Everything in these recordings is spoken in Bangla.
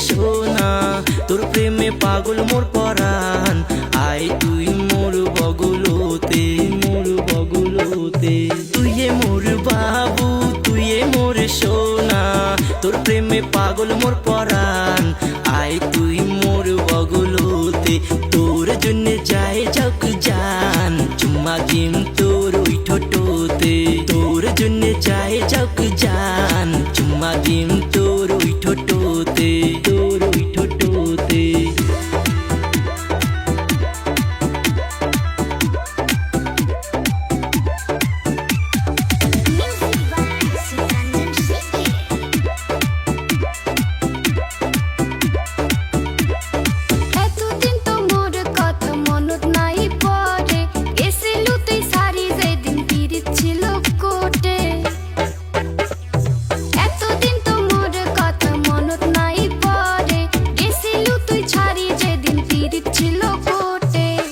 সোনা, তোর প্রেমে পাগল মোর পরাণ। আয় তুই মোর বগলতে, মোর বগলতে। তুই মোর বাবু, তুই মোর সোনা, তোর প্রেমে পাগল মোর পরাণ। আয় তুই মোর বগলতে, তোর জন্য যায় যাক জান। চুম্মা দিম তোর ওই ঠোঁটতে, তোর জন্য যায় যাক জান। চুম্মা দিম তোর ওই ঠোঁটতে, তোর ওই ঠোঁটতে।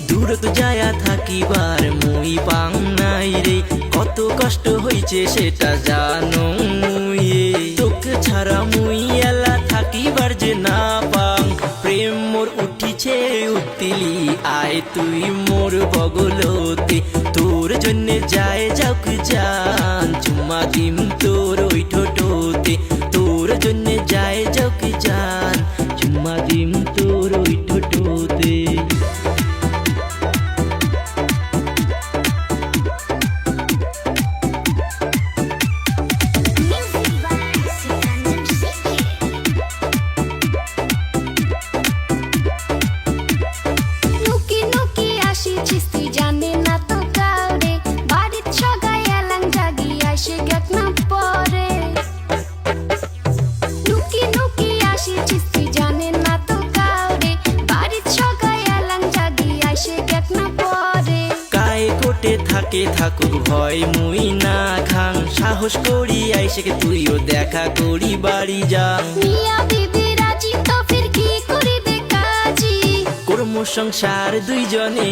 দূরত যায়া থাকিবার মুই পাং নাই রে, কত কষ্ট হইছে সেটা জানো মুই। তোকে ছাড়া মুই এলা থাকিবার যে না পাং, প্রেম মোর উঠিছে উত্তিলি। আয় তুই মোর বগলতে, তোর জন্য যায় যাক জান। চুম্মা দিম তোর ওই ঠোঁটতে, তোর জন্য যায় যাক জান। চুম্মা দিম তোর ওই ঠোঁটতে। থাকে থাকুক ভয় মুই না খাং, সাহস করি আইসে তুইও দেখা করি বাড়ি যাং। মিয়া বিবি রাজি তো ফির কি করিবে কাজী, কর্ম সংসার দুইজনে।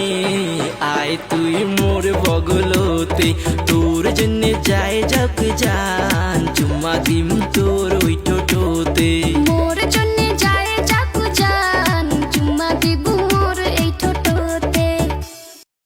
আয় তুই মোর বগলতে, তোর জন্য যায় যাক জান। চুম্মা দিম তোর ওই